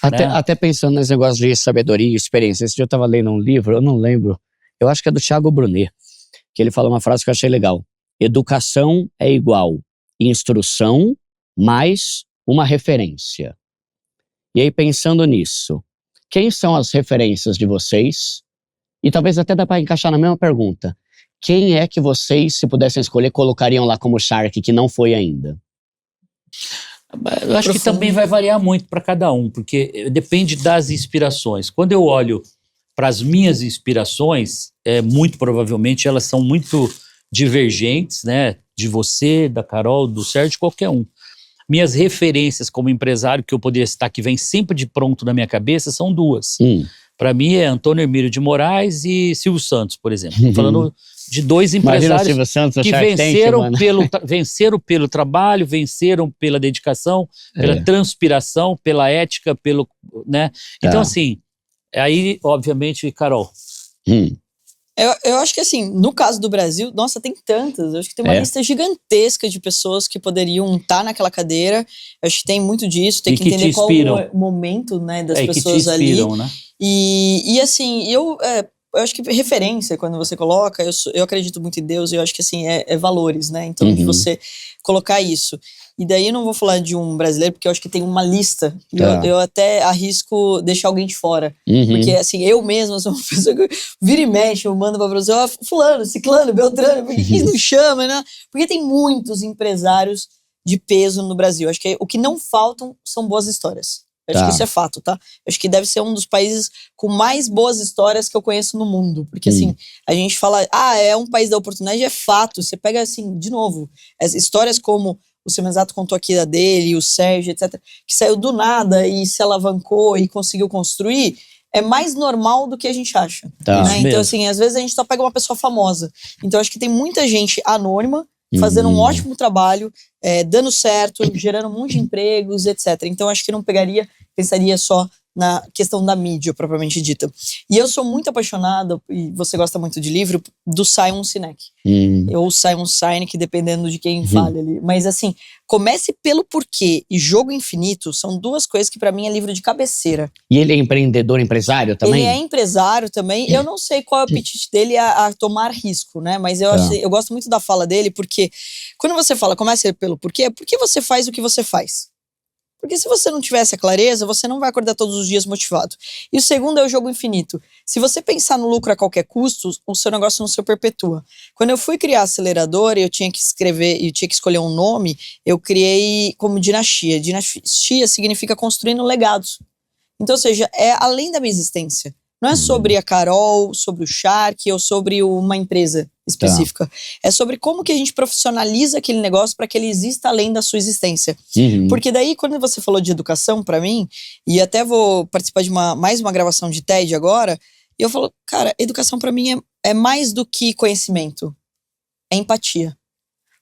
Até pensando nesse negócio de sabedoria e experiência. Esse dia eu estava lendo um livro, eu não lembro, eu acho que é do Thiago Brunet, que ele fala uma frase que eu achei legal. Educação é igual instrução mais uma referência. E aí, pensando nisso, quem são as referências de vocês? E talvez até dá para encaixar na mesma pergunta. Quem é que vocês, se pudessem escolher, colocariam lá como Shark, que não foi ainda? Eu acho que também vai variar muito para cada um, porque depende das inspirações. Quando eu olho para as minhas inspirações, muito provavelmente elas são muito divergentes, né? De você, da Carol, do Sérgio, de qualquer um. Minhas referências como empresário, que eu poderia citar, que vem sempre de pronto na minha cabeça, são duas. Para mim é Antônio Hermílio de Moraes e Silvio Santos, por exemplo. Tô falando de dois empresários Santos, que venceram pelo trabalho, venceram pela dedicação, pela transpiração, pela ética, né? Então, assim, aí, obviamente, Carol. Eu acho que, assim, no caso do Brasil, nossa, tem tantas. Eu acho que tem uma lista gigantesca de pessoas que poderiam estar naquela cadeira. Eu acho que tem muito disso, tem que entender qual é o momento, né, das pessoas que te inspiram, ali. Né? E assim, eu acho que referência, quando você coloca, eu acredito muito em Deus, eu acho que, assim, é valores, né? Então, de você colocar isso. E daí eu não vou falar de um brasileiro, porque eu acho que tem uma lista. Eu até arrisco deixar alguém de fora. Porque, assim, eu mesma sou uma pessoa que vira e mexe, eu mando pra pessoa, fulano, ciclano, beltrano, por que não chama, né? Porque tem muitos empresários de peso no Brasil. Acho que o que não faltam são boas histórias. Eu acho que isso é fato, tá? Eu acho que deve ser um dos países com mais boas histórias que eu conheço no mundo. Porque, assim, a gente fala, é um país da oportunidade, é fato. Você pega, assim, de novo, as histórias como o seu Mesato contou aqui da dele, o Sérgio, etc., que saiu do nada e se alavancou e conseguiu construir, é mais normal do que a gente acha. Né? Então, assim, às vezes a gente só pega uma pessoa famosa. Então, acho que tem muita gente anônima fazendo um ótimo trabalho, dando certo, gerando um monte de empregos, etc. Então, acho que não pensaria só na questão da mídia, propriamente dita. E eu sou muito apaixonada, e você gosta muito de livro, do Simon Sinek. Ou Simon Sinek, dependendo de quem fale ali. Mas, assim, comece pelo porquê e Jogo Infinito são duas coisas que, pra mim, é livro de cabeceira. E ele é empreendedor, empresário também? Ele é empresário também. Eu não sei qual é o apetite dele a tomar risco, né? Mas eu gosto muito da fala dele, porque quando você fala, comece pelo porquê, por que você faz o que você faz? Porque se você não tiver essa clareza, você não vai acordar todos os dias motivado. E o segundo é o Jogo Infinito. Se você pensar no lucro a qualquer custo, o seu negócio não se perpetua. Quando eu fui criar a aceleradora e eu tinha que escolher um nome, eu criei como Dinastia. Dinastia significa construindo legados. Então, ou seja, é além da minha existência. Não é sobre a Carol, sobre o Shark ou sobre uma empresa específica. É sobre como que a gente profissionaliza aquele negócio para que ele exista além da sua existência. Porque daí, quando você falou de educação para mim, e até vou participar de mais uma gravação de TED agora, e eu falo, cara, educação para mim é mais do que conhecimento. É empatia.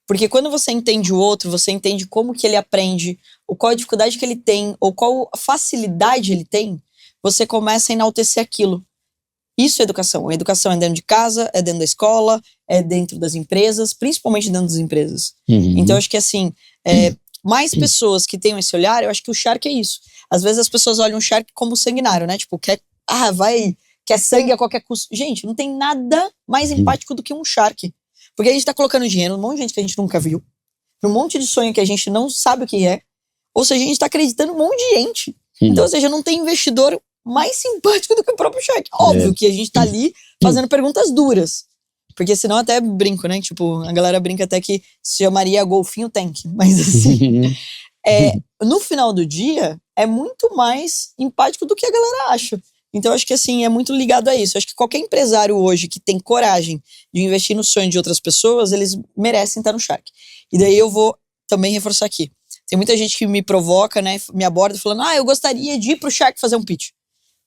Porque quando você entende o outro, você entende como que ele aprende, ou qual a dificuldade que ele tem, ou qual facilidade ele tem, você começa a enaltecer aquilo. Isso é educação. A educação é dentro de casa, é dentro da escola, é dentro das empresas, principalmente dentro das empresas. Então, eu acho que, assim, mais pessoas que tenham esse olhar, eu acho que o Shark é isso. Às vezes as pessoas olham o Shark como sanguinário, né? Tipo, quer sangue a qualquer custo. Gente, não tem nada mais empático do que um Shark. Porque a gente tá colocando dinheiro num monte de gente que a gente nunca viu, num monte de sonho que a gente não sabe o que é, ou seja, a gente tá acreditando em um monte de gente. Então, ou seja, não tem investidor mais simpático do que o próprio Shark. Óbvio que a gente tá ali fazendo perguntas duras. Porque senão até brinco, né? Tipo, a galera brinca até que se chamaria Golfinho Tank. Mas assim, no final do dia, é muito mais empático do que a galera acha. Então, acho que assim, é muito ligado a isso. Acho que qualquer empresário hoje que tem coragem de investir no sonho de outras pessoas, eles merecem estar no Shark. E daí eu vou também reforçar aqui. Tem muita gente que me provoca, né? Me aborda falando, eu gostaria de ir pro Shark fazer um pitch.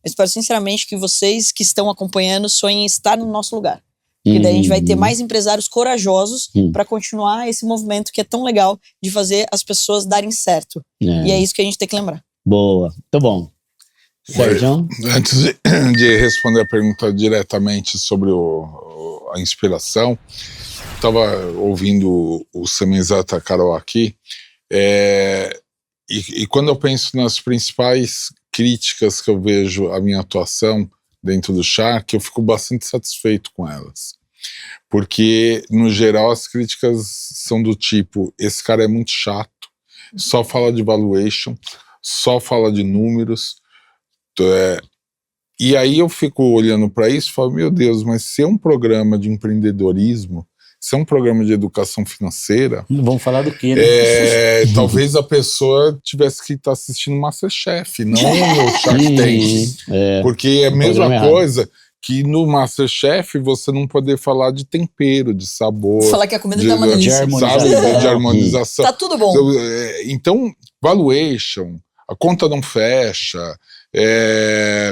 Eu espero sinceramente que vocês que estão acompanhando sonhem estar no nosso lugar. Porque daí a gente vai ter mais empresários corajosos para continuar esse movimento que é tão legal de fazer as pessoas darem certo. E é isso que a gente tem que lembrar. Boa, muito bom. Sérgio? Antes de responder a pergunta diretamente sobre a inspiração, estava ouvindo o Semenzata Carol aqui, e quando eu penso nas principais críticas que eu vejo à minha atuação dentro do Shark, eu fico bastante satisfeito com elas. Porque, no geral, as críticas são do tipo, esse cara é muito chato, só fala de valuation, só fala de números. E aí eu fico olhando para isso e falo, meu Deus, mas se é um programa de empreendedorismo, se é um programa de educação financeira... Vamos falar do quê, né? Talvez a pessoa tivesse que estar assistindo MasterChef, não o Shark Tank. Porque é a mesma coisa que no MasterChef você não poder falar de tempero, de sabor. Falar que a comida tá uma delícia. De harmonização. Tá tudo bom. Então, valuation, a conta não fecha,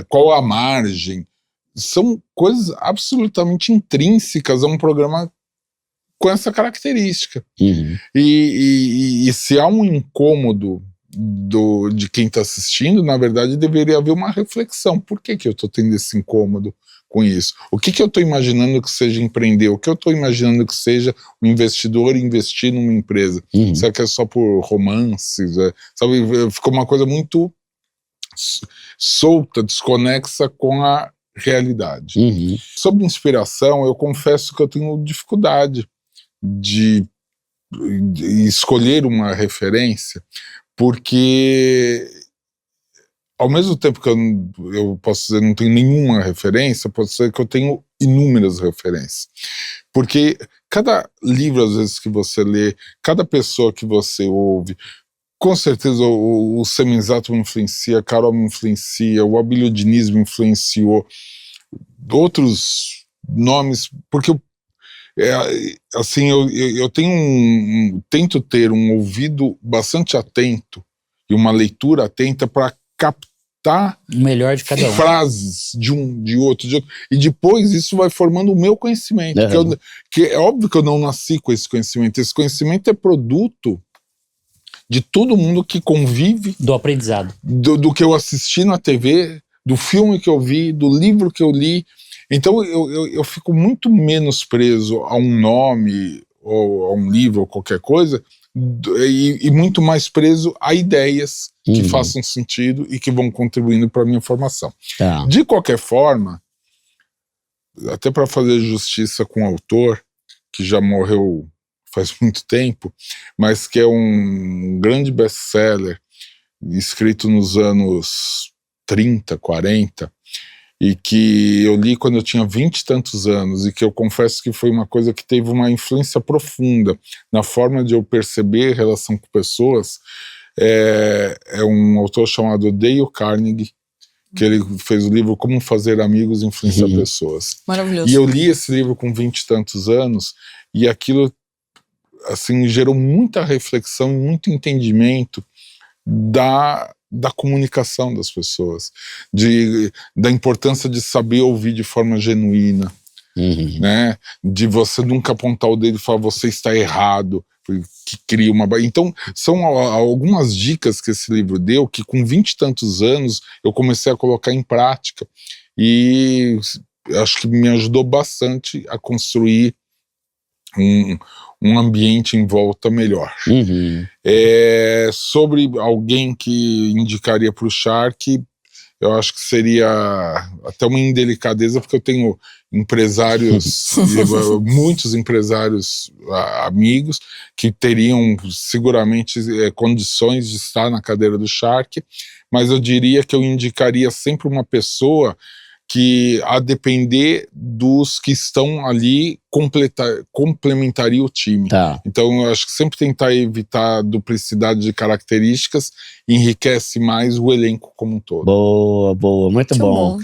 qual a margem, são coisas absolutamente intrínsecas a um programa com essa característica. E se há um incômodo de quem está assistindo, na verdade deveria haver uma reflexão. Por que eu estou tendo esse incômodo com isso? O que eu estou imaginando que seja empreender? O que eu estou imaginando que seja um investidor investir numa empresa? Será que é só por romances? Sabe, ficou uma coisa muito solta, desconexa com a realidade. Sobre inspiração, eu confesso que eu tenho dificuldade de escolher uma referência, porque ao mesmo tempo que eu posso dizer não tenho nenhuma referência, pode ser que eu tenho inúmeras referências. Porque cada livro, às vezes, que você lê, cada pessoa que você ouve, com certeza o Semizato me influencia, a Carol me influencia, o Abílio Diniz me influenciou, outros nomes, porque assim, eu tenho tento ter um ouvido bastante atento e uma leitura atenta para captar o melhor de cada um. Frases de um, de outro, e depois isso vai formando o meu conhecimento. Que é óbvio que eu não nasci com esse conhecimento. Esse conhecimento é produto de todo mundo que convive. Do aprendizado. Do que eu assisti na TV, do filme que eu vi, do livro que eu li. Então eu fico muito menos preso a um nome, ou a um livro, ou qualquer coisa, e muito mais preso a ideias que façam sentido e que vão contribuindo para a minha formação. De qualquer forma, até para fazer justiça com o autor, que já morreu faz muito tempo, mas que é um grande best-seller, escrito nos anos 30, 40, e que eu li quando eu tinha 20 e tantos anos, e que eu confesso que foi uma coisa que teve uma influência profunda na forma de eu perceber relação com pessoas. É um autor chamado Dale Carnegie, que ele fez o livro Como Fazer Amigos e Influenciar Pessoas. Maravilhoso. E eu li esse livro com 20 e tantos anos, e aquilo assim, gerou muita reflexão e muito entendimento da comunicação das pessoas, da importância de saber ouvir de forma genuína, né? De você nunca apontar o dedo e falar você está errado, que cria uma... Então, são algumas dicas que esse livro deu, que com 20 e tantos anos eu comecei a colocar em prática, e acho que me ajudou bastante a construir um ambiente em volta melhor. Sobre alguém que indicaria para o Shark, eu acho que seria até uma indelicadeza, porque eu tenho empresários, muitos empresários amigos, que teriam seguramente condições de estar na cadeira do Shark, mas eu diria que eu indicaria sempre uma pessoa que, a depender dos que estão ali, complementaria o time. Então eu acho que sempre tentar evitar duplicidade de características enriquece mais o elenco como um todo. Boa, muito bom.